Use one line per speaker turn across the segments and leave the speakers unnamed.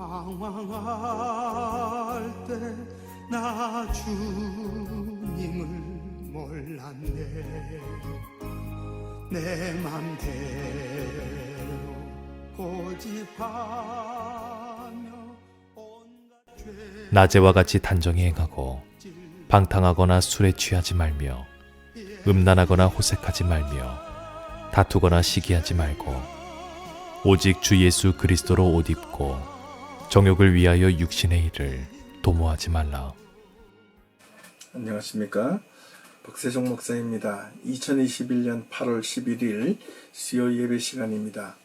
방황할 때 나 주님을 몰랐네. 내 맘대로 고집하며 온갖 죄
낮에와 같이 단정히 행하고 방탕하거나 술에 취하지 말며 음란하거나 호색하지 말며 다투거나 시기하지 말고 오직 주 예수 그리스도로 옷 입고 정욕을 위하여 육신의 일을 도모하지 말라.
안녕하십니까, 박세종 목사입니다. 2021년 8월 11일 수요 예배 시간입니다.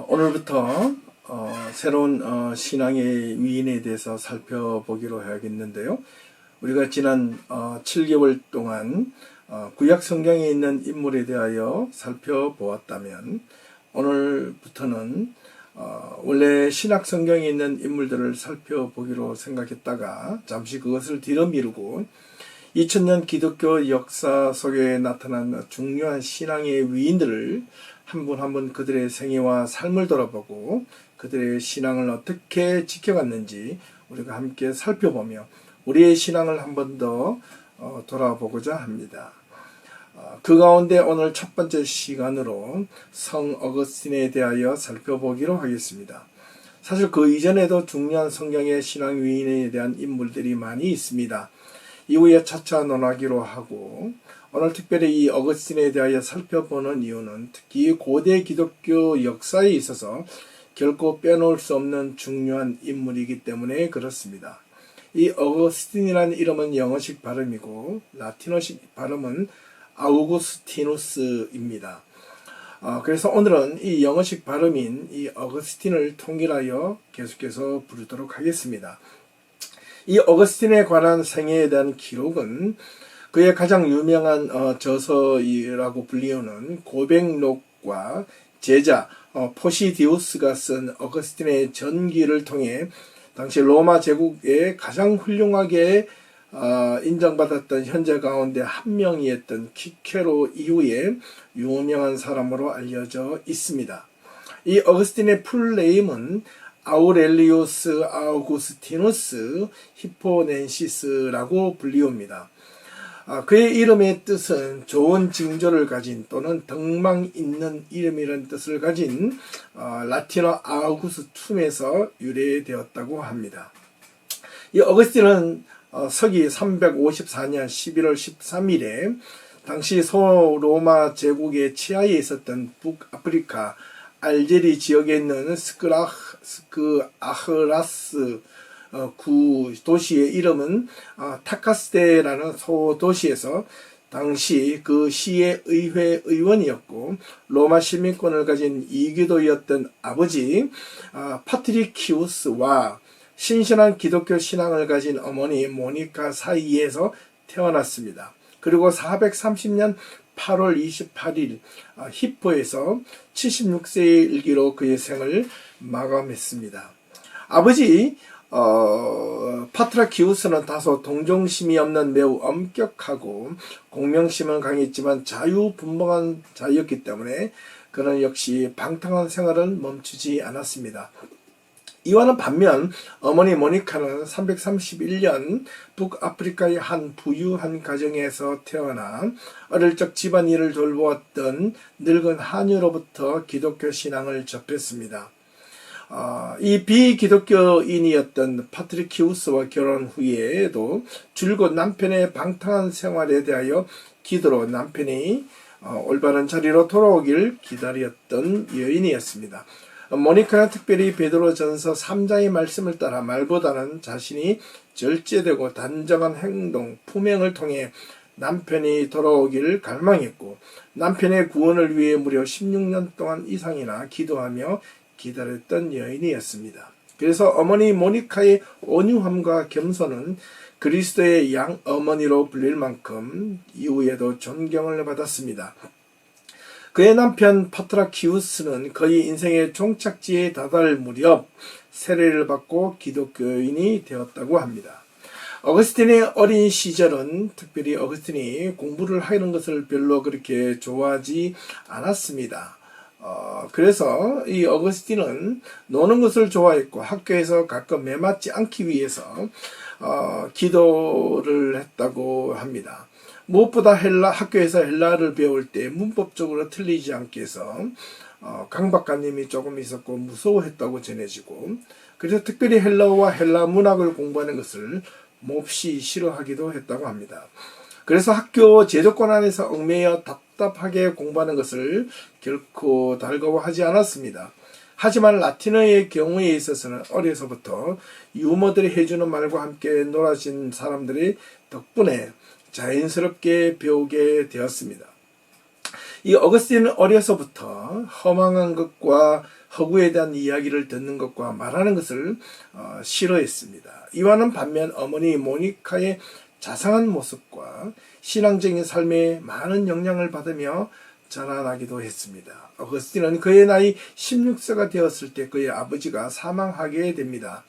오늘부터 새로운 신앙의 위인에 대해서 살펴보기로 해야겠는데요. 우리가 지난 7개월 동안 구약 성경에 있는 인물에 대하여 살펴보았다면, 오늘부터는 원래 신약 성경에 있는 인물들을 살펴보기로 생각했다가 잠시 그것을 뒤로 미루고 2000년 기독교 역사 속에 나타난 중요한 신앙의 위인들을 한 분 한 분 그들의 생애와 삶을 돌아보고 그들의 신앙을 어떻게 지켜갔는지 우리가 함께 살펴보며 우리의 신앙을 한 번 더 돌아보고자 합니다. 그 가운데 오늘 첫 번째 시간으로 성 어거스틴에 대하여 살펴보기로 하겠습니다. 사실 그 이전에도 중요한 성경의 신앙 위인에 대한 인물들이 많이 있습니다. 이후에 차차 논하기로 하고, 오늘 특별히 이 어거스틴에 대하여 살펴보는 이유는 특히 고대 기독교 역사에 있어서 결코 빼놓을 수 없는 중요한 인물이기 때문에 그렇습니다. 이 어거스틴이라는 이름은 영어식 발음이고 라틴어식 발음은 아우구스티누스입니다. 그래서 오늘은 이 영어식 발음인 이 어거스틴을 통일하여 계속해서 부르도록 하겠습니다. 이 어거스틴에 관한 생애에 대한 기록은 그의 가장 유명한 저서라고 불리우는 고백록과 제자 포시디우스가 쓴 어거스틴의 전기를 통해 당시 로마 제국의 가장 훌륭하게 인정받았던 현재 가운데 한 명이었던 키케로 이후에 유명한 사람으로 알려져 있습니다. 이 어거스틴의 풀네임은 아우렐리우스 아우구스티누스 히포넨시스라고 불리웁니다. 그의 이름의 뜻은 좋은 징조를 가진 또는 덕망 있는 이름이라는 뜻을 가진 라틴어 아우구스툼에서 유래되었다고 합니다. 이 어거스틴은 서기 354년 11월 13일에 당시 소로마 제국의 치하에 있었던 북아프리카 알제리 지역에 있는 스크아흐라스 구 도시의 이름은 타카스테라는 소도시에서 당시 그 시의 의회 의원이었고 로마 시민권을 가진 이교도였던 아버지 파트리키우스와 신실한 기독교 신앙을 가진 어머니 모니카 사이에서 태어났습니다. 그리고 430년 8월 28일 히포에서 76세의 일기로 그의 생을 마감했습니다. 아버지 파트라키우스는 다소 동정심이 없는 매우 엄격하고 공명심은 강했지만 자유분방한 자였기 때문에 그는 역시 방탕한 생활은 멈추지 않았습니다. 이와는 반면 어머니 모니카는 331년 북아프리카의 한 부유한 가정에서 태어나 어릴 적 집안일을 돌보았던 늙은 하녀로부터 기독교 신앙을 접했습니다. 이 비기독교인이었던 파트리키우스와 결혼 후에도 줄곧 남편의 방탕한 생활에 대하여 기도로 남편이 올바른 자리로 돌아오길 기다렸던 여인이었습니다. 모니카는 특별히 베드로전서 3장의 말씀을 따라 말보다는 자신이 절제되고 단정한 행동, 품행을 통해 남편이 돌아오기를 갈망했고 남편의 구원을 위해 무려 16년 동안 이상이나 기도하며 기다렸던 여인이었습니다. 그래서 어머니 모니카의 온유함과 겸손은 그리스도의 양어머니로 불릴 만큼 이후에도 존경을 받았습니다. 그의 남편 파트라키우스는 거의 인생의 종착지에 다다를 무렵 세례를 받고 기독교인이 되었다고 합니다. 어거스틴의 어린 시절은 특별히 어거스틴이 공부를 하는 것을 별로 그렇게 좋아하지 않았습니다. 그래서 이 어거스틴은 노는 것을 좋아했고 학교에서 가끔 매맞지 않기 위해서 기도를 했다고 합니다. 무엇보다 학교에서 헬라를 배울 때 문법적으로 틀리지 않게 해서 강박관념이 조금 있었고 무서워했다고 전해지고, 그래서 특별히 헬라어와 헬라 문학을 공부하는 것을 몹시 싫어하기도 했다고 합니다. 그래서 학교 제도권 안에서 얽매여 답답하게 공부하는 것을 결코 달거워하지 않았습니다. 하지만 라틴어의 경우에 있어서는 어려서부터 유머들이 해주는 말과 함께 놀아진 사람들이 덕분에 자연스럽게 배우게 되었습니다. 이 어거스틴은 어려서부터 허망한 것과 허구에 대한 이야기를 듣는 것과 말하는 것을 싫어했습니다. 이와는 반면 어머니 모니카의 자상한 모습과 신앙적인 삶에 많은 영향을 받으며 자라나기도 했습니다. 어거스틴은 그의 나이 16세가 되었을 때 그의 아버지가 사망하게 됩니다.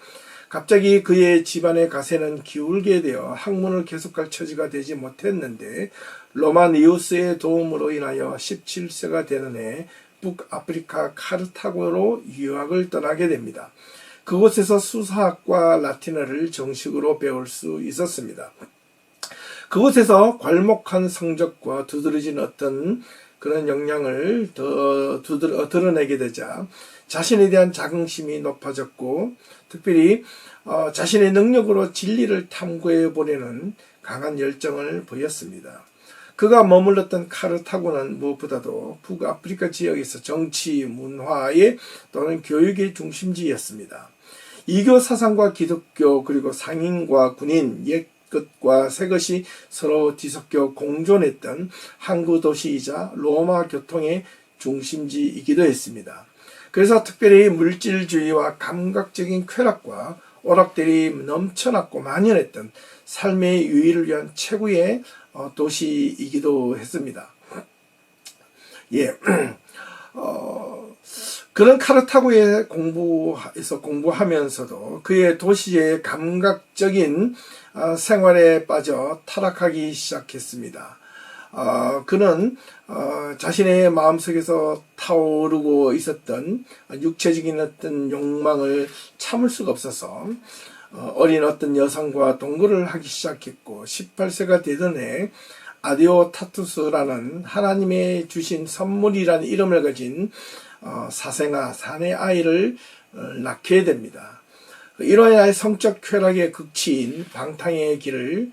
갑자기 그의 집안의 가세는 기울게 되어 학문을 계속할 처지가 되지 못했는데 로마니우스의 도움으로 인하여 17세가 되는 해 북아프리카 카르타고로 유학을 떠나게 됩니다. 그곳에서 수사학과 라틴어를 정식으로 배울 수 있었습니다. 그곳에서 괄목한 성적과 두드러진 어떤 그런 역량을 드러내게 되자 자신에 대한 자긍심이 높아졌고, 특별히 자신의 능력으로 진리를 탐구해 보려는 강한 열정을 보였습니다. 그가 머물렀던 카르타고는 무엇보다도 북아프리카 지역에서 정치, 문화의 또는 교육의 중심지였습니다. 이교 사상과 기독교, 그리고 상인과 군인, 옛것과 새것이 서로 뒤섞여 공존했던 항구 도시이자 로마 교통의 중심지이기도 했습니다. 그래서 특별히 물질주의와 감각적인 쾌락과 오락들이 넘쳐났고 만연했던 삶의 유의를 위한 최고의 도시이기도 했습니다. 예. 그런 카르타고에 공부하면서도 그의 도시의 감각적인 생활에 빠져 타락하기 시작했습니다. 그는 자신의 마음속에서 타오르고 있었던 육체적인 어떤 욕망을 참을 수가 없어서 어린 어떤 여성과 동거를 하기 시작했고, 18세가 되던 해 아디오타투스라는 하나님의 주신 선물이라는 이름을 가진 사내 아이를 낳게 됩니다. 이로 인하여 성적 쾌락의 극치인 방탕의 길을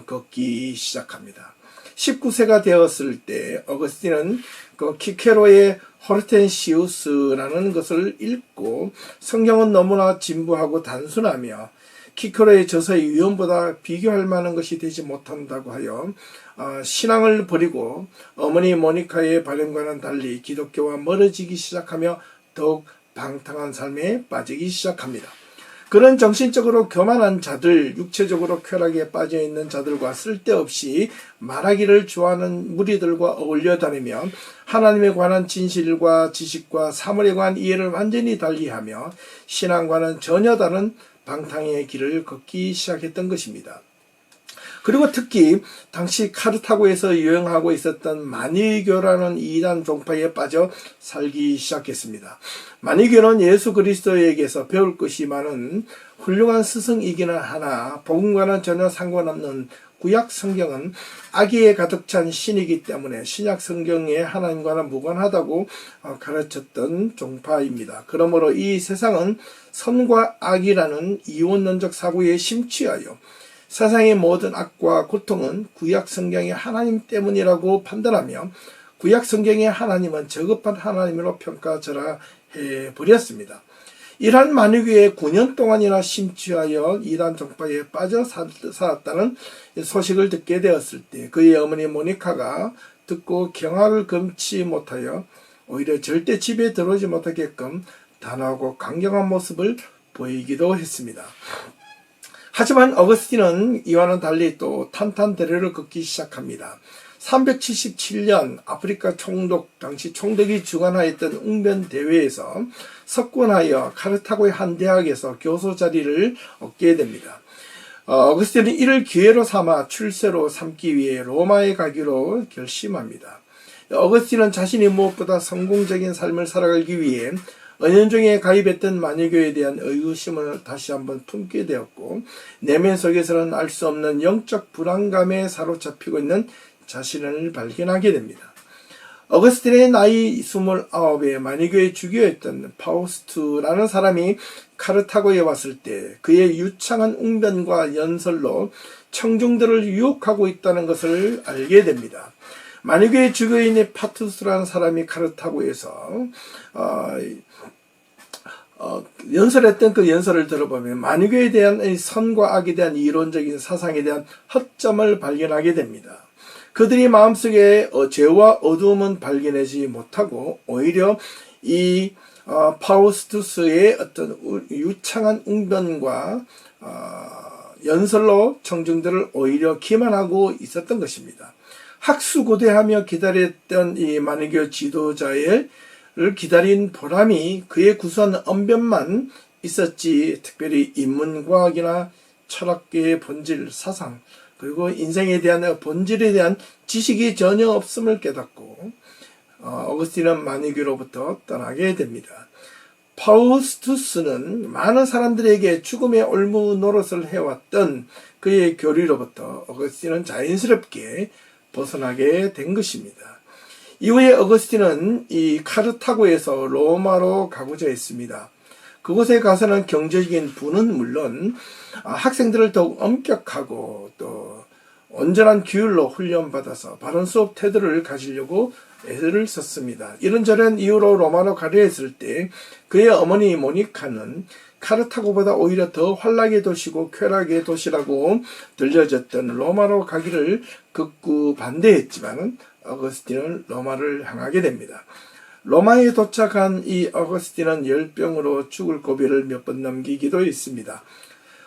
걷기 시작합니다. 19세가 되었을 때 어거스틴은 그 키케로의 호르텐시우스라는 것을 읽고 성경은 너무나 진부하고 단순하며 키케로의 저서의 위험보다 비교할 만한 것이 되지 못한다고 하여 신앙을 버리고 어머니 모니카의 바램과는 달리 기독교와 멀어지기 시작하며 더욱 방탕한 삶에 빠지기 시작합니다. 그런 정신적으로 교만한 자들, 육체적으로 쾌락에 빠져있는 자들과 쓸데없이 말하기를 좋아하는 무리들과 어울려 다니며 하나님에 관한 진실과 지식과 사물에 관한 이해를 완전히 달리하며 신앙과는 전혀 다른 방탕의 길을 걷기 시작했던 것입니다. 그리고 특히 당시 카르타고에서 유행하고 있었던 마니교라는 이단 종파에 빠져 살기 시작했습니다. 마니교는 예수 그리스도에게서 배울 것이 많은 훌륭한 스승이기는 하나 복음과는 전혀 상관없는 구약 성경은 악의에 가득 찬 신이기 때문에 신약 성경의 하나님과는 무관하다고 가르쳤던 종파입니다. 그러므로 이 세상은 선과 악이라는 이원론적 사고에 심취하여 세상의 모든 악과 고통은 구약 성경의 하나님 때문이라고 판단하며 구약 성경의 하나님은 저급한 하나님으로 평가절하 해버렸습니다. 이러한 만유교에 9년 동안이나 심취하여 이단 종파에 빠져 살았다는 소식을 듣게 되었을 때 그의 어머니 모니카가 듣고 경악을 금치 못하여 오히려 절대 집에 들어오지 못하게끔 단호하고 강경한 모습을 보이기도 했습니다. 하지만 어거스틴은 이와는 달리 또 탄탄대로를 걷기 시작합니다. 377년 아프리카 총독, 당시 총독이 주관하였던 웅변 대회에서 석권하여 카르타고의 한 대학에서 교수 자리를 얻게 됩니다. 어거스틴은 이를 기회로 삼아 출세로 삼기 위해 로마에 가기로 결심합니다. 어거스틴은 자신이 무엇보다 성공적인 삶을 살아가기 위해 은연중에 가입했던 만유교에 대한 의구심을 다시 한번 품게 되었고, 내면 속에서는 알 수 없는 영적 불안감에 사로잡히고 있는 자신을 발견하게 됩니다. 어거스틴의 나이 29에 만유교의 주교였던 파우스투라는 사람이 카르타고에 왔을 때 그의 유창한 웅변과 연설로 청중들을 유혹하고 있다는 것을 알게 됩니다. 만유교의 주교인의 파투스라는 사람이 카르타고에서 연설했던 그 연설을 들어보면 만유교에 대한 선과 악에 대한 이론적인 사상에 대한 허점을 발견하게 됩니다. 그들이 마음속에 죄와 어두움은 발견하지 못하고 오히려 이 파우스투스의 어떤 유창한 웅변과 연설로 청중들을 오히려 기만하고 있었던 것입니다. 학수고대하며 기다렸던 이 만유교 지도자를 기다린 보람이 그의 구수한 언변만 있었지, 특별히 인문과학이나 철학계의 본질, 사상, 그리고 인생에 대한 본질에 대한 지식이 전혀 없음을 깨닫고 어거스틴은 만유교로부터 떠나게 됩니다. 파우스투스는 많은 사람들에게 죽음의 올무 노릇을 해왔던 그의 교리로부터 어거스틴은 자연스럽게 벗어나게 된 것입니다. 이후에 어거스틴은 이 카르타고에서 로마로 가고자 했습니다. 그곳에 가서는 경제적인 부는 물론 학생들을 더욱 엄격하고 또 온전한 규율로 훈련받아서 바른 수업 태도를 가지려고 애를 썼습니다. 이런저런 이유로 로마로 가려 했을 때 그의 어머니 모니카는 카르타고보다 오히려 더 환락의 도시고 쾌락의 도시라고 들려졌던 로마로 가기를 극구 반대했지만 어거스틴은 로마를 향하게 됩니다. 로마에 도착한 이 어거스틴은 열병으로 죽을 고비를 몇 번 넘기기도 했습니다.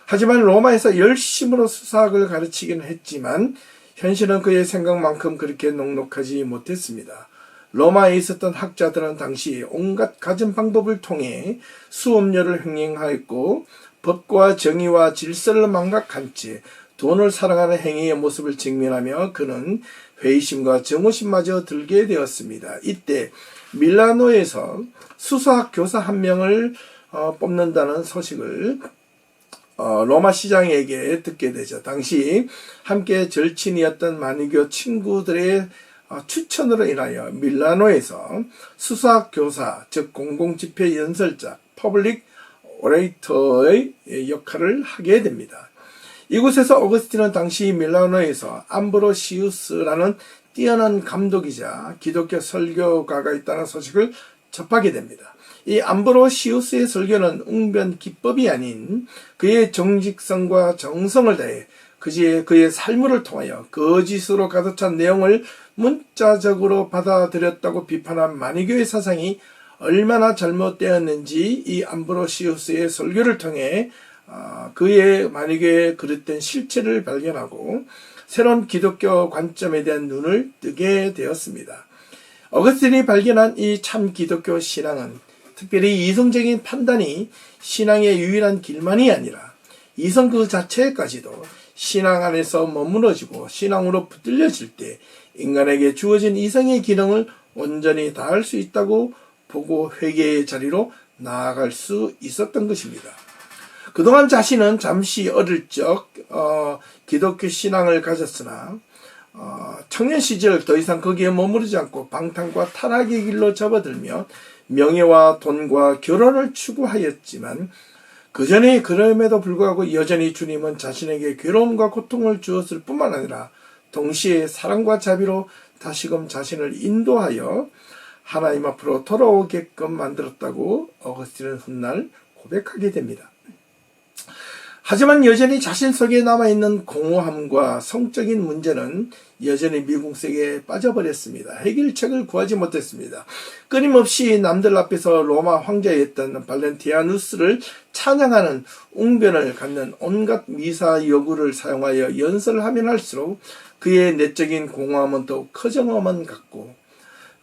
하지만 로마에서 열심으로 수사학을 가르치긴 했지만 현실은 그의 생각만큼 그렇게 녹록하지 못했습니다. 로마에 있었던 학자들은 당시 온갖 갖은 방법을 통해 수업료를 횡행하였고 법과 정의와 질서를 망각한 채 돈을 사랑하는 행위의 모습을 직면하며 그는 회의심과 정오심마저 들게 되었습니다. 이때 밀라노에서 수사학 교사 한 명을 뽑는다는 소식을 로마 시장에게 듣게 되죠. 당시 함께 절친이었던 만유교 친구들의 추천으로 인하여 밀라노에서 수사학 교사, 즉 공공집회 연설자, 퍼블릭 오레이터의 역할을 하게 됩니다. 이곳에서 어거스틴은 당시 밀라노에서 암브로시우스라는 뛰어난 감독이자 기독교 설교가가 있다는 소식을 접하게 됩니다. 이 암브로시우스의 설교는 웅변 기법이 아닌 그의 정직성과 정성을 다해 그의 삶을 통하여 거짓으로 가득 찬 내용을 문자적으로 받아들였다고 비판한 만유교의 사상이 얼마나 잘못되었는지 이 암브로시우스의 설교를 통해 그의 만유교에 그릇된 실체를 발견하고 새로운 기독교 관점에 대한 눈을 뜨게 되었습니다. 어거스틴이 발견한 이 참 기독교 신앙은 특별히 이성적인 판단이 신앙의 유일한 길만이 아니라 이성 그 자체까지도 신앙 안에서 머무러지고 신앙으로 붙들려질 때 인간에게 주어진 이성의 기능을 온전히 다할 수 있다고 보고 회개의 자리로 나아갈 수 있었던 것입니다. 그동안 자신은 잠시 어릴 적 기독교 신앙을 가졌으나 청년 시절 더 이상 거기에 머무르지 않고 방탕과 타락의 길로 접어들며 명예와 돈과 결혼을 추구하였지만 그전에 그럼에도 불구하고 여전히 주님은 자신에게 괴로움과 고통을 주었을 뿐만 아니라 동시에 사랑과 자비로 다시금 자신을 인도하여 하나님 앞으로 돌아오게끔 만들었다고 어거스틴은 훗날 고백하게 됩니다. 하지만 여전히 자신 속에 남아있는 공허함과 성적인 문제는 여전히 미궁색에 빠져버렸습니다. 해결책을 구하지 못했습니다. 끊임없이 남들 앞에서 로마 황제였던 발렌티아누스를 찬양하는 웅변을 갖는 온갖 미사 여구를 사용하여 연설을 하면 할수록 그의 내적인 공허함은 더욱 커져만 갔고,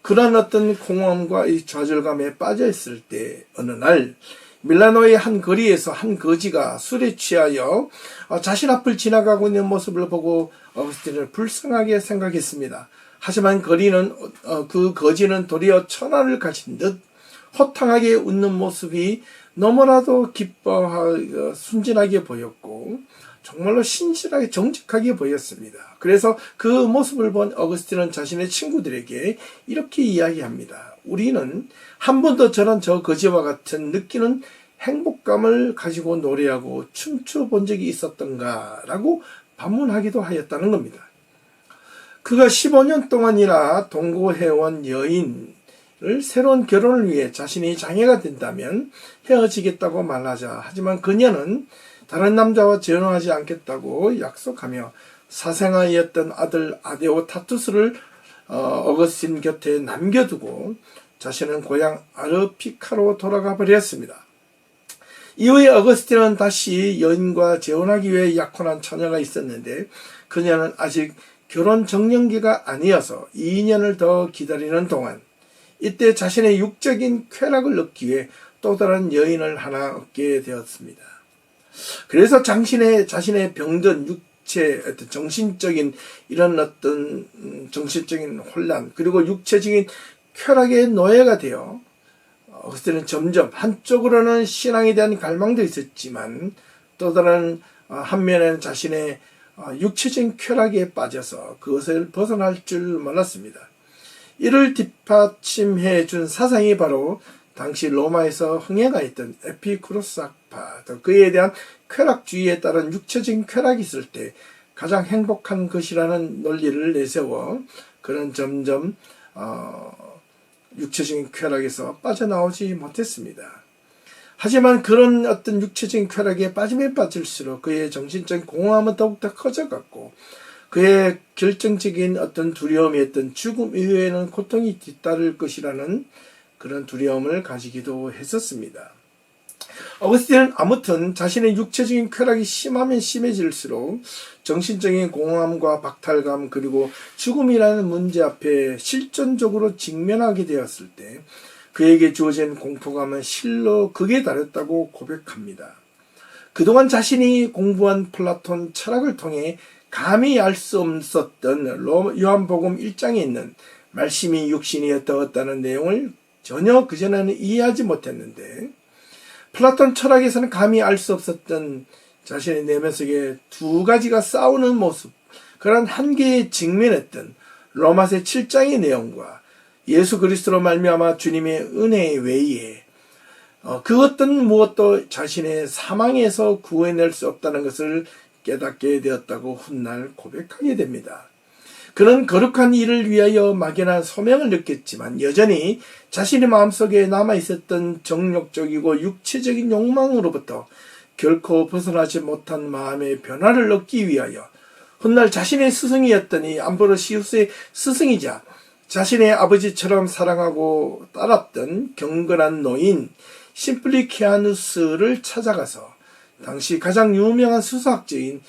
그런 어떤 공허함과 이 좌절감에 빠져있을 때 어느 날 밀라노의 한 거리에서 한 거지가 술에 취하여 자신 앞을 지나가고 있는 모습을 보고 어거스틴을 불쌍하게 생각했습니다. 하지만 그 거지는 도리어 천하를 가진 듯 호탕하게 웃는 모습이 너무나도 기뻐하고 순진하게 보였고 정말로 신실하게 정직하게 보였습니다. 그래서 그 모습을 본 어거스틴은 자신의 친구들에게 이렇게 이야기합니다. 우리는 한 번도 저런 저 거지와 같은 느끼는 행복감을 가지고 노래하고 춤춰 본 적이 있었던가 라고 반문하기도 하였다는 겁니다. 그가 15년 동안이나 동거해온 여인을 새로운 결혼을 위해 자신이 장애가 된다면 헤어지겠다고 말하자. 하지만 그녀는 다른 남자와 재혼하지 않겠다고 약속하며 사생아이였던 아들 아데오 타투스를 어거스틴 곁에 남겨두고 자신은 고향 아르피카로 돌아가 버렸습니다. 이후에 어거스틴은 다시 여인과 재혼하기 위해 약혼한 처녀가 있었는데 그녀는 아직 결혼 정년기가 아니어서 2년을 더 기다리는 동안 이때 자신의 육적인 쾌락을 얻기 위해 또 다른 여인을 하나 얻게 되었습니다. 그래서 자신의 병든 육체, 어떤 정신적인 이런 어떤 정신적인 혼란 그리고 육체적인 쾌락의 노예가 되어 어거스틴은 점점 한쪽으로는 신앙에 대한 갈망도 있었지만 또 다른 한면에는 자신의 육체적인 쾌락에 빠져서 그것을 벗어날 줄 몰랐습니다. 이를 뒷받침해 준 사상이 바로 당시 로마에서 흥행가 있던 에피쿠로스 학파, 그에 대한 쾌락주의에 따른 육체적인 쾌락이 있을 때 가장 행복한 것이라는 논리를 내세워 그는 점점 육체적인 쾌락에서 빠져나오지 못했습니다. 하지만 그런 어떤 육체적인 쾌락에 빠지면 빠질수록 그의 정신적인 공허함은 더욱더 커져갔고 그의 결정적인 어떤 두려움이었던 죽음 이후에는 고통이 뒤따를 것이라는 그런 두려움을 가지기도 했었습니다. 어거스틴은 아무튼 자신의 육체적인 쾌락이 심하면 심해질수록 정신적인 공허함과 박탈감 그리고 죽음이라는 문제 앞에 실존적으로 직면하게 되었을 때 그에게 주어진 공포감은 실로 극에 달했다고 고백합니다. 그동안 자신이 공부한 플라톤 철학을 통해 감히 알 수 없었던 요한복음 1장에 있는 말씀이 육신이었다는 내용을 전혀 그전에는 이해하지 못했는데 플라톤 철학에서는 감히 알 수 없었던 자신의 내면 속에 두 가지가 싸우는 모습, 그런 한계에 직면했던 로마서 7장의 내용과 예수 그리스도로 말미암아 주님의 은혜 외에 그 어떤 무엇도 자신의 사망에서 구해낼 수 없다는 것을 깨닫게 되었다고 훗날 고백하게 됩니다. 그는 거룩한 일을 위하여 막연한 소명을 느꼈지만 여전히 자신의 마음속에 남아있었던 정욕적이고 육체적인 욕망으로부터 결코 벗어나지 못한 마음의 변화를 얻기 위하여 훗날 자신의 스승이었던 이 암브로시우스의 스승이자 자신의 아버지처럼 사랑하고 따랐던 경건한 노인 심플리키아누스를 찾아가서 당시 가장 유명한 수사학자인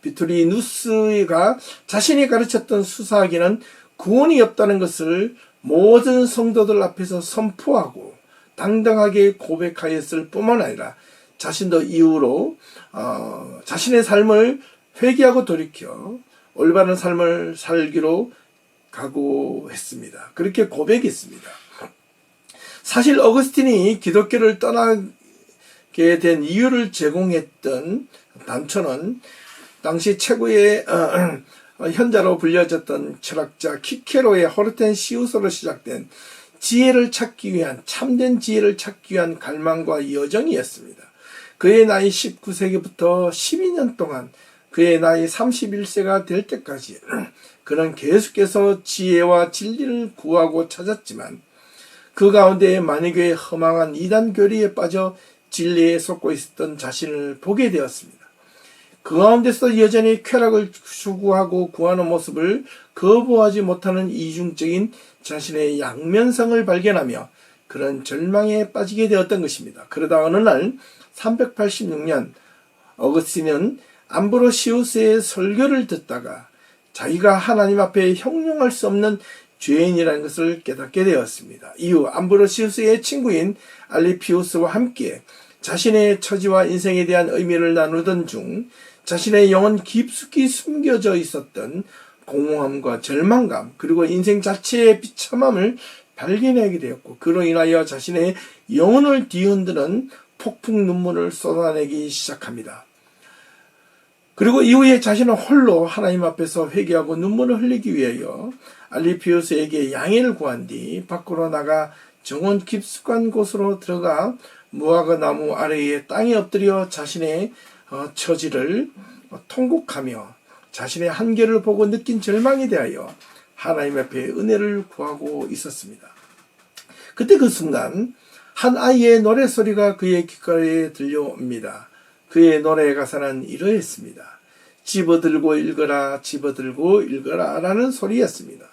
비토리누스가 자신이 가르쳤던 수사학에는 구원이 없다는 것을 모든 성도들 앞에서 선포하고 당당하게 고백하였을 뿐만 아니라 자신도 이후로 자신의 삶을 회개하고 돌이켜 올바른 삶을 살기로 각오했습니다. 그렇게 고백했습니다. 사실 어거스틴이 기독교를 떠나게 된 이유를 제공했던 단초는 당시 최고의 현자로 불려졌던 철학자 키케로의 호르텐시우스로 시작된 지혜를 찾기 위한 참된 지혜를 찾기 위한 갈망과 여정이었습니다. 그의 나이 19세기부터 12년 동안 그의 나이 31세가 될 때까지 그는 계속해서 지혜와 진리를 구하고 찾았지만 그 가운데 만유교의 허망한 이단 교리에 빠져 진리에 속고 있었던 자신을 보게 되었습니다. 그 가운데서 여전히 쾌락을 추구하고 구하는 모습을 거부하지 못하는 이중적인 자신의 양면성을 발견하며 그런 절망에 빠지게 되었던 것입니다. 그러다 어느 날 386년 어거스틴은 암브로시우스의 설교를 듣다가 자기가 하나님 앞에 형용할 수 없는 죄인이라는 것을 깨닫게 되었습니다. 이후 암브로시우스의 친구인 알리피우스와 함께 자신의 처지와 인생에 대한 의미를 나누던 중 자신의 영혼 깊숙이 숨겨져 있었던 공허함과 절망감 그리고 인생 자체의 비참함을 발견하게 되었고 그로 인하여 자신의 영혼을 뒤흔드는 폭풍 눈물을 쏟아내기 시작합니다. 그리고 이후에 자신은 홀로 하나님 앞에서 회개하고 눈물을 흘리기 위하여 알리피우스에게 양해를 구한 뒤 밖으로 나가 정원 깊숙한 곳으로 들어가 무화과 나무 아래에 땅에 엎드려 자신의 처지를 통곡하며 자신의 한계를 보고 느낀 절망에 대하여 하나님 앞에 은혜를 구하고 있었습니다. 그때 그 순간 한 아이의 노래소리가 그의 귓가에 들려옵니다. 그의 노래의 가사는 이러했습니다. 집어들고 읽어라, 집어들고 읽어라 라는 소리였습니다.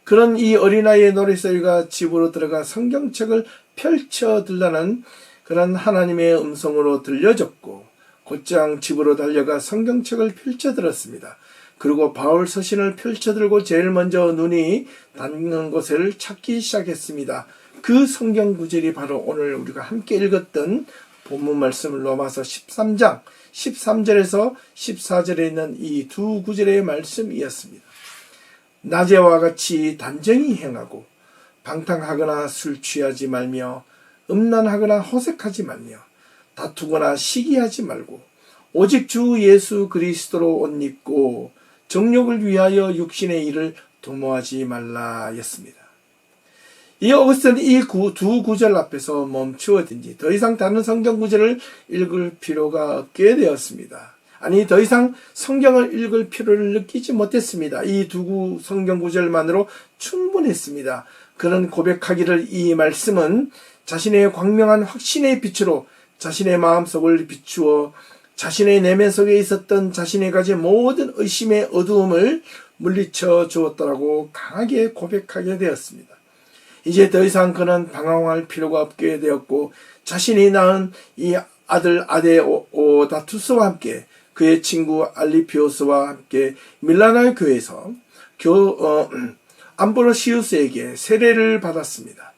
그런 이 어린아이의 노래소리가 집으로 들어가 성경책을 펼쳐들라는 그런 하나님의 음성으로 들려졌고 곧장 집으로 달려가 성경책을 펼쳐들었습니다. 그리고 바울 서신을 펼쳐들고 제일 먼저 눈이 닿는 곳을 찾기 시작했습니다. 그 성경 구절이 바로 오늘 우리가 함께 읽었던 본문 말씀 로마서 13장 13절에서 14절에 있는 이 두 구절의 말씀이었습니다. 낮에와 같이 단정히 행하고 방탕하거나 술 취하지 말며 음란하거나 호색하지 말며 다투거나 시기하지 말고 오직 주 예수 그리스도로 옷 입고 정욕을 위하여 육신의 일을 도모하지 말라였습니다. 이 어거스틴은 이 두 구절 앞에서 멈추었든지 더 이상 다른 성경 구절을 읽을 필요가 없게 되었습니다. 아니 더 이상 성경을 읽을 필요를 느끼지 못했습니다. 이 두 성경 구절만으로 충분했습니다. 그런 고백하기를 이 말씀은 자신의 광명한 확신의 빛으로 자신의 마음속을 비추어 자신의 내면 속에 있었던 자신이 가진 모든 의심의 어두움을 물리쳐 주었다라고 강하게 고백하게 되었습니다. 이제 더 이상 그는 방황할 필요가 없게 되었고 자신이 낳은 이 아들 아데오다투스와 함께 그의 친구 알리피오스와 함께 밀라노 교회에서 암브로시우스에게 세례를 받았습니다.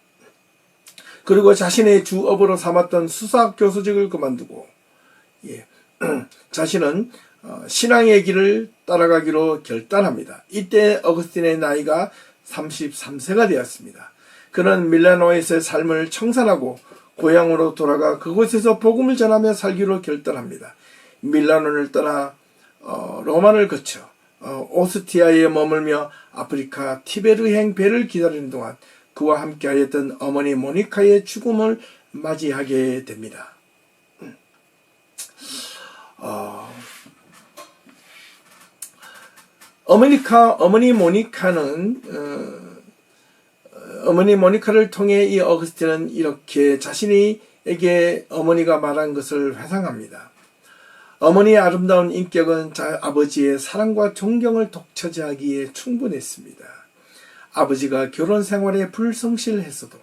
그리고 자신의 주업으로 삼았던 수사 교수직을 그만두고 자신은 신앙의 길을 따라가기로 결단합니다. 이때 어거스틴의 나이가 33세가 되었습니다. 그는 밀라노에서의 삶을 청산하고 고향으로 돌아가 그곳에서 복음을 전하며 살기로 결단합니다. 밀라노를 떠나 로마를 거쳐 오스티아에 머물며 아프리카 티베르행 배를 기다리는 동안 그와 함께하였던 어머니 모니카의 죽음을 맞이하게 됩니다. 어머니 모니카를 통해 이 어거스틴은 이렇게 자신에게 어머니가 말한 것을 회상합니다. 어머니의 아름다운 인격은 아버지의 사랑과 존경을 독차지하기에 충분했습니다. 아버지가 결혼 생활에 불성실했어도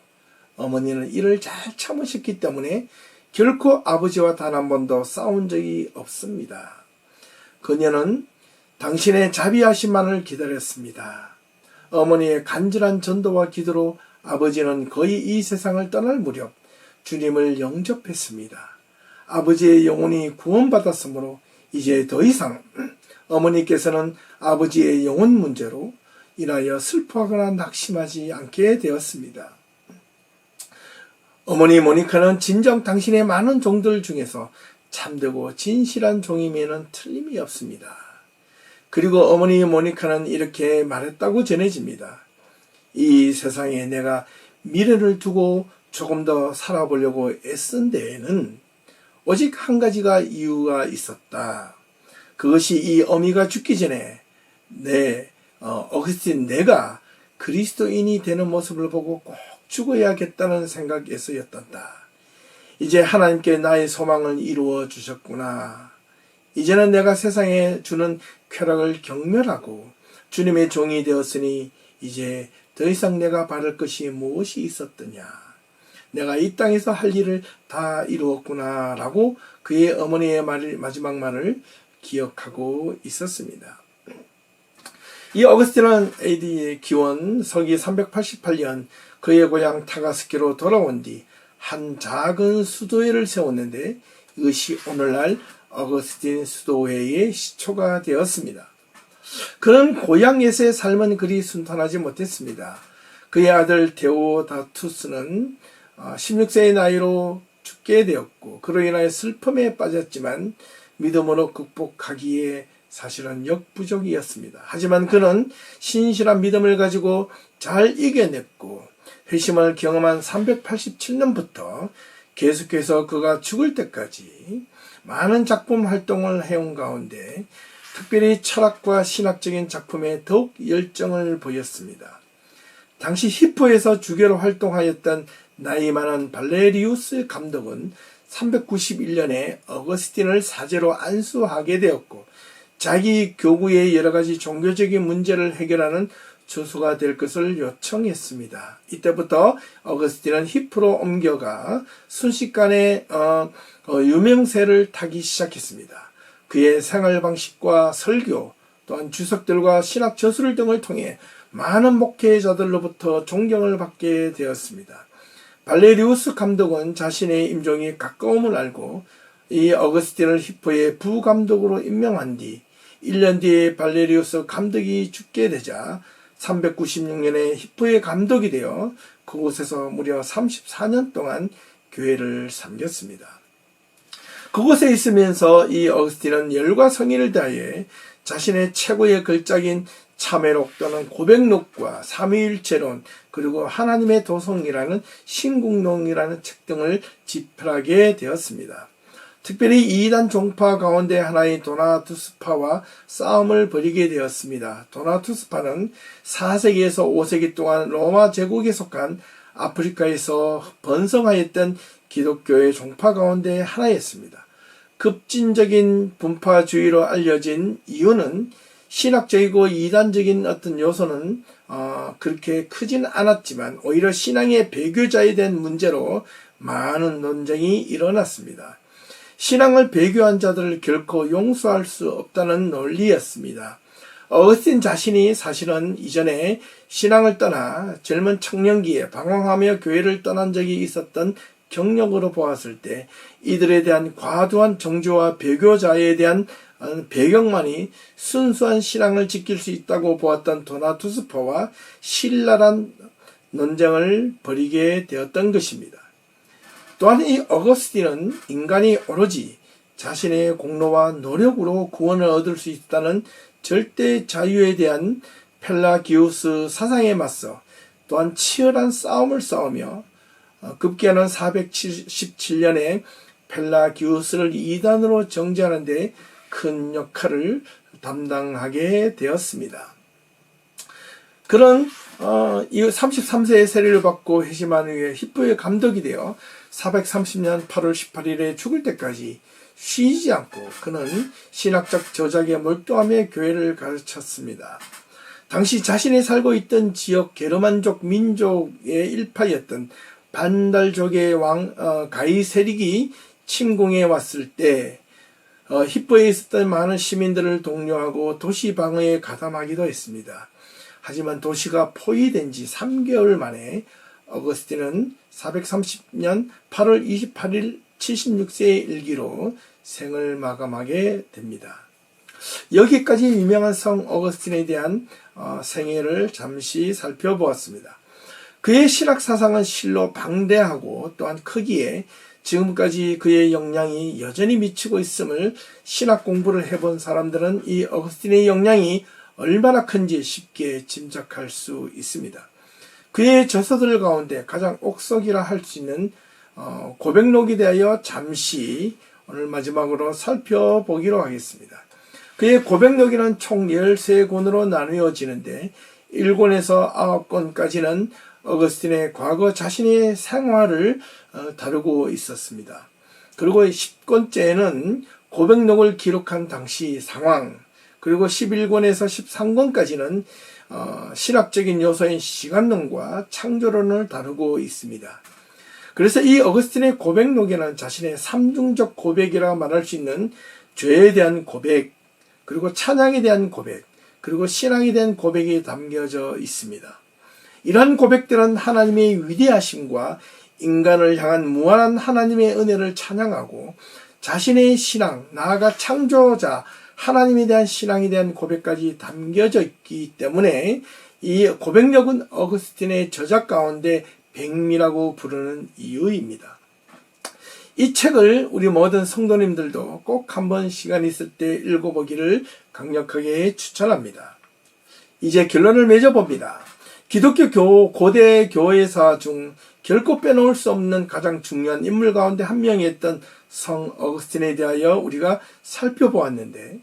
어머니는 이를 잘 참으셨기 때문에 결코 아버지와 단 한 번도 싸운 적이 없습니다. 그녀는 당신의 자비하심만을 기다렸습니다. 어머니의 간절한 전도와 기도로 아버지는 거의 이 세상을 떠날 무렵 주님을 영접했습니다. 아버지의 영혼이 구원받았으므로 이제 더 이상 어머니께서는 아버지의 영혼 문제로 인하여 슬퍼하거나 낙심하지 않게 되었습니다. 어머니 모니카는 진정 당신의 많은 종들 중에서 참되고 진실한 종임에는 틀림이 없습니다. 그리고 어머니 모니카는 이렇게 말했다고 전해집니다. 이 세상에 내가 미래를 두고 조금 더 살아보려고 애쓴 데에는 오직 한 가지가 이유가 있었다. 그것이 이 어미가 죽기 전에 어거스틴 내가 그리스도인이 되는 모습을 보고 꼭 죽어야겠다는 생각에서였단다. 이제 하나님께 나의 소망을 이루어 주셨구나. 이제는 내가 세상에 주는 쾌락을 경멸하고 주님의 종이 되었으니 이제 더 이상 내가 바랄 것이 무엇이 있었더냐. 내가 이 땅에서 할 일을 다 이루었구나 라고 그의 어머니의 마지막 말을 기억하고 있었습니다. 이 어거스틴은 AD 기원 서기 388년 그의 고향 타가스키로 돌아온 뒤 한 작은 수도회를 세웠는데 이것이 오늘날 어거스틴 수도회의 시초가 되었습니다. 그는 고향에서의 삶은 그리 순탄하지 못했습니다. 그의 아들 데오다투스는 16세의 나이로 죽게 되었고 그로 인하여 슬픔에 빠졌지만 믿음으로 극복하기에 사실은 역부족이었습니다. 하지만 그는 신실한 믿음을 가지고 잘 이겨냈고 회심을 경험한 387년부터 계속해서 그가 죽을 때까지 많은 작품 활동을 해온 가운데 특별히 철학과 신학적인 작품에 더욱 열정을 보였습니다. 당시 히포에서 주교로 활동하였던 나이 많은 발레리우스 감독은 391년에 어거스틴을 사제로 안수하게 되었고 자기 교구의 여러 가지 종교적인 문제를 해결하는 조수가 될 것을 요청했습니다. 이때부터 어거스틴은 히프로 옮겨가 순식간에 유명세를 타기 시작했습니다. 그의 생활 방식과 설교 또한 주석들과 신학 저술 등을 통해 많은 목회자들로부터 존경을 받게 되었습니다. 발레리우스 감독은 자신의 임종이 가까움을 알고 이 어거스틴을 히포의 부감독으로 임명한 뒤 1년 뒤에 발레리우스 감독이 죽게 되자 396년에 히포의 감독이 되어 그곳에서 무려 34년 동안 교회를 섬겼습니다. 그곳에 있으면서 이 어거스틴은 열과 성의를 다해 자신의 최고의 걸작인 참회록 또는 고백록과 삼위일체론 그리고 하나님의 도성이라는 신국론이라는 책 등을 집필하게 되었습니다. 특별히 이단 종파 가운데 하나인 도나투스파와 싸움을 벌이게 되었습니다. 도나투스파는 4세기에서 5세기 동안 로마 제국에 속한 아프리카에서 번성하였던 기독교의 종파 가운데 하나였습니다. 급진적인 분파주의로 알려진 이유는 신학적이고 이단적인 어떤 요소는 그렇게 크진 않았지만 오히려 신앙의 배교자에 대한 문제로 많은 논쟁이 일어났습니다. 신앙을 배교한 자들을 결코 용서할 수 없다는 논리였습니다. 어거스틴 자신이 사실은 이전에 신앙을 떠나 젊은 청년기에 방황하며 교회를 떠난 적이 있었던 경력으로 보았을 때 이들에 대한 과도한 정죄와 배교자에 대한 배경만이 순수한 신앙을 지킬 수 있다고 보았던 도나투스파와 신랄한 논쟁을 벌이게 되었던 것입니다. 또한 이 어거스틴은 인간이 오로지 자신의 공로와 노력으로 구원을 얻을 수 있다는 절대 자유에 대한 펠라기우스 사상에 맞서 또한 치열한 싸움을 싸우며 급기야는 477년에 펠라기우스를 이단으로 정죄하는 데 큰 역할을 담당하게 되었습니다. 그런 이 33세의 세례를 받고 회심한 후에 히포의 감독이 되어 430년 8월 18일에 죽을 때까지 쉬지 않고 그는 신학적 저작에 몰두하며 교회를 가르쳤습니다. 당시 자신이 살고 있던 지역 게르만족 민족의 일파였던 반달족의 왕 가이세릭이 침공해 왔을 때 히포에 있었던 많은 시민들을 독려하고 도시 방어에 가담하기도 했습니다. 하지만 도시가 포위된 지 3개월 만에 어거스틴은 430년 8월 28일 76세의 일기로 생을 마감하게 됩니다. 여기까지 유명한 성 어거스틴에 대한 생애를 잠시 살펴보았습니다. 그의 신학 사상은 실로 방대하고 또한 크기에 지금까지 그의 영향이 여전히 미치고 있음을 신학 공부를 해본 사람들은 이 어거스틴의 영향이 얼마나 큰지 쉽게 짐작할 수 있습니다. 그의 저서들 가운데 가장 옥석이라 할 수 있는 고백록에 대하여 잠시 오늘 마지막으로 살펴보기로 하겠습니다. 그의 고백록에는 총 13권으로 나누어지는데 1권에서 9권까지는 어거스틴의 과거 자신의 생활을 다루고 있었습니다. 그리고 10권째는 고백록을 기록한 당시 상황, 그리고 11권에서 13권까지는 신학적인 요소인 시간론과 창조론을 다루고 있습니다. 그래서 이 어거스틴의 고백록에는 자신의 삼중적 고백이라 말할 수 있는 죄에 대한 고백, 그리고 찬양에 대한 고백, 그리고 신앙에 대한 고백이 담겨져 있습니다. 이러한 고백들은 하나님의 위대하심과 인간을 향한 무한한 하나님의 은혜를 찬양하고 자신의 신앙, 나아가 창조자 하나님에 대한 신앙에 대한 고백까지 담겨져 있기 때문에 이 고백력은 어거스틴의 저작 가운데 백미라고 부르는 이유입니다. 이 책을 우리 모든 성도님들도 꼭 한번 시간 있을 때 읽어보기를 강력하게 추천합니다. 이제 결론을 맺어봅니다. 기독교 고대 교회사 중 결코 빼놓을 수 없는 가장 중요한 인물 가운데 한 명이었던 성 어거스틴에 대하여 우리가 살펴보았는데,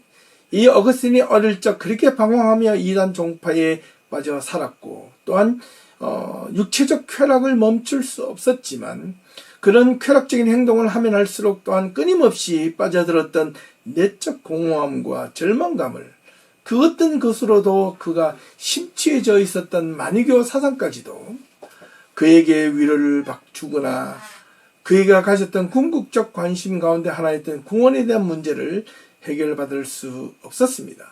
이 어거스틴이 어릴 적 그렇게 방황하며 이단 종파에 빠져 살았고, 또한 육체적 쾌락을 멈출 수 없었지만 그런 쾌락적인 행동을 하면 할수록 또한 끊임없이 빠져들었던 내적 공허함과 절망감을, 그 어떤 것으로도 그가 심취해져 있었던 마니교 사상까지도 그에게 위로를 주거나 그가 가졌던 궁극적 관심 가운데 하나였던 구원에 대한 문제를 해결받을 수 없었습니다.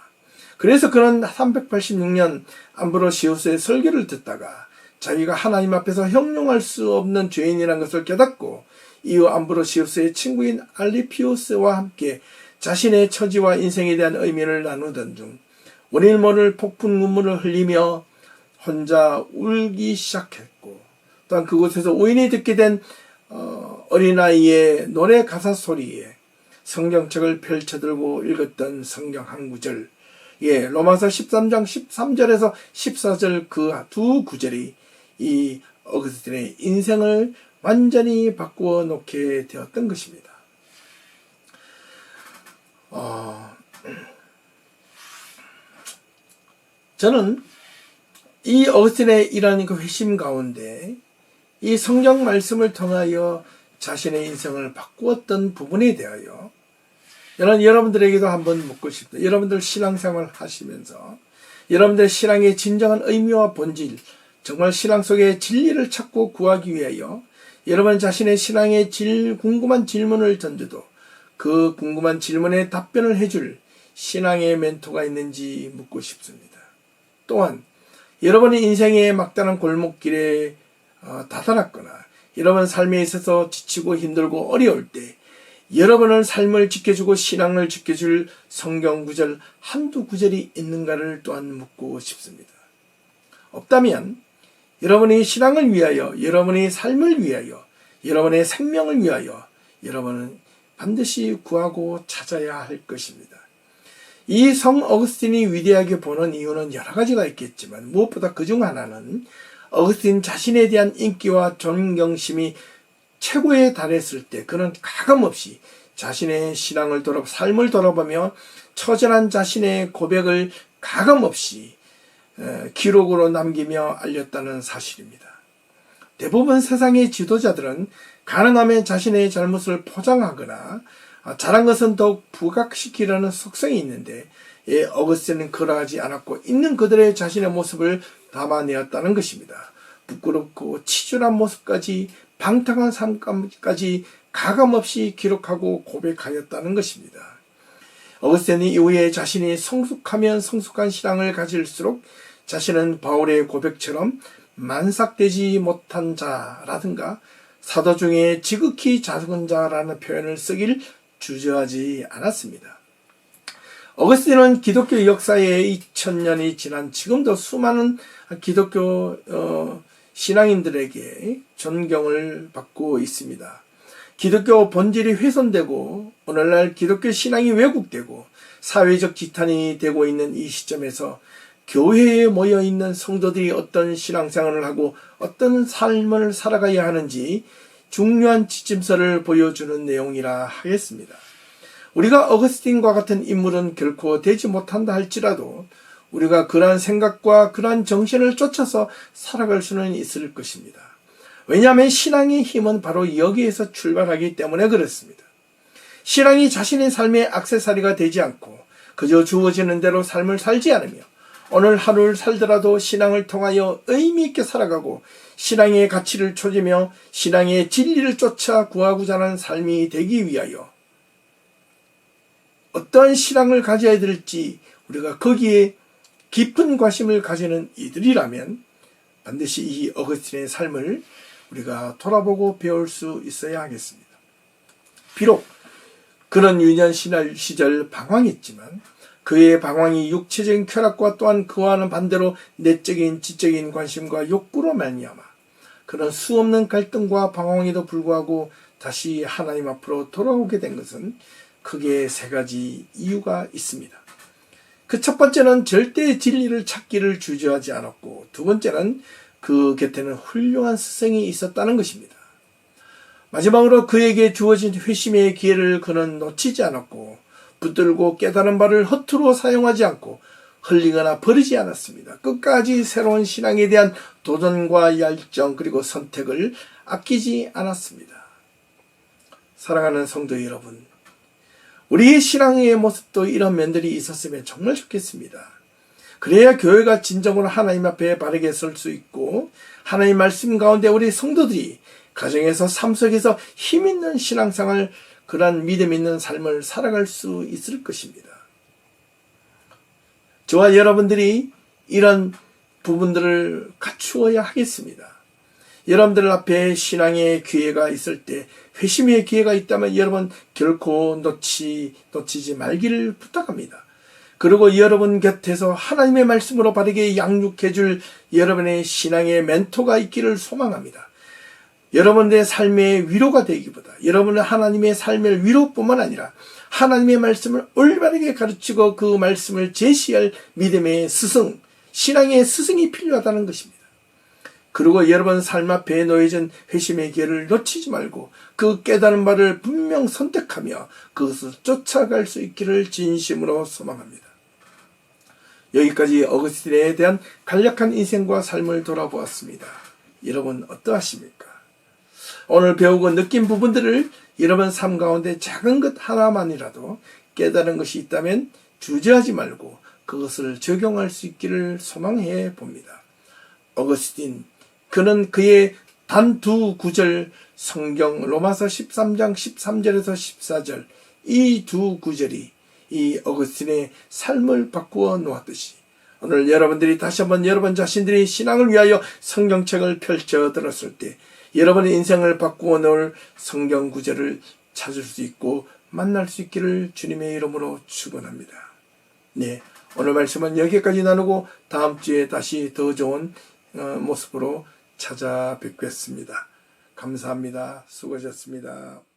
그래서 그는 386년 암브로시우스의 설교를 듣다가 자기가 하나님 앞에서 형용할 수 없는 죄인이라는 것을 깨닫고 이후 암브로시우스의 친구인 알리피우스와 함께 자신의 처지와 인생에 대한 의미를 나누던 중 원인 모를 폭풍 눈물을 흘리며 혼자 울기 시작했고, 또한 그곳에서 우연히 듣게 된 어린아이의 노래 가사 소리에 성경책을 펼쳐들고 읽었던 성경 한 구절, 로마서 13장 13절에서 14절 그 두 구절이 이 어거스틴의 인생을 완전히 바꾸어 놓게 되었던 것입니다. 저는 이 어거스틴의 이러한 그 회심 가운데 이 성경 말씀을 통하여 자신의 인생을 바꾸었던 부분에 대하여 여러분들에게도 한번 묻고 싶다. 여러분들 신앙생활 하시면서 여러분들의 신앙의 진정한 의미와 본질, 정말 신앙 속의 진리를 찾고 구하기 위하여 여러분 자신의 신앙의 궁금한 질문을 던져도 그 궁금한 질문에 답변을 해줄 신앙의 멘토가 있는지 묻고 싶습니다. 또한 여러분의 인생의 막다른 골목길에 다다랐거나 여러분 삶에 있어서 지치고 힘들고 어려울 때 여러분의 삶을 지켜주고 신앙을 지켜줄 성경 구절 한두 구절이 있는가를 또한 묻고 싶습니다. 없다면 여러분의 신앙을 위하여, 여러분의 삶을 위하여, 여러분의 생명을 위하여 여러분은 반드시 구하고 찾아야 할 것입니다. 이 성 어거스틴이 위대하게 보는 이유는 여러 가지가 있겠지만 무엇보다 그중 하나는 어거스틴 자신에 대한 인기와 존경심이 최고에 달했을 때 그는 가감없이 자신의 신앙을 삶을 돌아보며 처절한 자신의 고백을 가감없이 기록으로 남기며 알렸다는 사실입니다. 대부분 세상의 지도자들은 가능하면 자신의 잘못을 포장하거나 잘한 것은 더욱 부각시키려는 속성이 있는데 어거스틴은 그러하지 않았고 있는 그들의 자신의 모습을 담아내었다는 것입니다. 부끄럽고 치졸한 모습까지 방탕한 삶까지 가감없이 기록하고 고백하였다는 것입니다. 어거스틴이 이후에 자신이 성숙하면 성숙한 신앙을 가질수록 자신은 바울의 고백처럼 만삭되지 못한 자라든가 사도 중에 지극히 작은 자라는 표현을 쓰길 주저하지 않았습니다. 어거스틴은 기독교 역사에 2000년이 지난 지금도 수많은 기독교 신앙인들에게 존경을 받고 있습니다. 기독교 본질이 훼손되고 오늘날 기독교 신앙이 왜곡되고 사회적 지탄이 되고 있는 이 시점에서 교회에 모여있는 성도들이 어떤 신앙생활을 하고 어떤 삶을 살아가야 하는지 중요한 지침서를 보여주는 내용이라 하겠습니다. 우리가 어거스틴과 같은 인물은 결코 되지 못한다 할지라도 우리가 그러한 생각과 그러한 정신을 쫓아서 살아갈 수는 있을 것입니다. 왜냐하면 신앙의 힘은 바로 여기에서 출발하기 때문에 그렇습니다. 신앙이 자신의 삶의 액세서리가 되지 않고 그저 주어지는 대로 삶을 살지 않으며 오늘 하루를 살더라도 신앙을 통하여 의미 있게 살아가고 신앙의 가치를 찾으며 신앙의 진리를 쫓아 구하고자 하는 삶이 되기 위하여 어떠한 신앙을 가져야 될지 우리가 거기에 깊은 관심을 가지는 이들이라면 반드시 이 어거스틴의 삶을 우리가 돌아보고 배울 수 있어야 하겠습니다. 비록 그런 유년 시절 방황했지만 그의 방황이 육체적인 쾌락과 또한 그와는 반대로 내적인 지적인 관심과 욕구로 말미암아 그런 수없는 갈등과 방황에도 불구하고 다시 하나님 앞으로 돌아오게 된 것은 크게 세 가지 이유가 있습니다. 그 첫 번째는 절대 진리를 찾기를 주저하지 않았고, 두 번째는 그 곁에는 훌륭한 스승이 있었다는 것입니다. 마지막으로 그에게 주어진 회심의 기회를 그는 놓치지 않았고, 붙들고 깨달은 바를 허투루 사용하지 않고 흘리거나 버리지 않았습니다. 끝까지 새로운 신앙에 대한 도전과 열정 그리고 선택을 아끼지 않았습니다. 사랑하는 성도 여러분, 우리의 신앙의 모습도 이런 면들이 있었으면 정말 좋겠습니다. 그래야 교회가 진정으로 하나님 앞에 바르게 설 수 있고 하나님 말씀 가운데 우리 성도들이 가정에서 삶 속에서 힘있는 신앙생활, 그러한 믿음 있는 삶을 살아갈 수 있을 것입니다. 저와 여러분들이 이런 부분들을 갖추어야 하겠습니다. 여러분들 앞에 신앙의 기회가 있을 때, 회심의 기회가 있다면 여러분 결코 놓치지 말기를 부탁합니다. 그리고 여러분 곁에서 하나님의 말씀으로 바르게 양육해줄 여러분의 신앙의 멘토가 있기를 소망합니다. 여러분의 삶의 위로가 되기보다 여러분은 하나님의 삶의 위로뿐만 아니라 하나님의 말씀을 올바르게 가르치고 그 말씀을 제시할 믿음의 스승, 신앙의 스승이 필요하다는 것입니다. 그리고 여러분 삶 앞에 놓여진 회심의 기회를 놓치지 말고 그 깨달은 바를 분명 선택하며 그것을 쫓아갈 수 있기를 진심으로 소망합니다. 여기까지 어거스틴에 대한 간략한 인생과 삶을 돌아보았습니다. 여러분 어떠하십니까? 오늘 배우고 느낀 부분들을 여러분 삶 가운데 작은 것 하나만이라도 깨달은 것이 있다면 주저하지 말고 그것을 적용할 수 있기를 소망해 봅니다. 어거스틴, 그는 그의 단 두 구절 성경 로마서 13장 13절에서 14절 이 두 구절이 이 어거스틴의 삶을 바꾸어 놓았듯이 오늘 여러분들이 다시 한번 여러분 자신들이 신앙을 위하여 성경책을 펼쳐 들었을 때 여러분의 인생을 바꾸어 놓을 성경 구절을 찾을 수 있고 만날 수 있기를 주님의 이름으로 축원합니다. 네, 오늘 말씀은 여기까지 나누고 다음 주에 다시 더 좋은 모습으로 찾아뵙겠습니다. 감사합니다. 수고하셨습니다.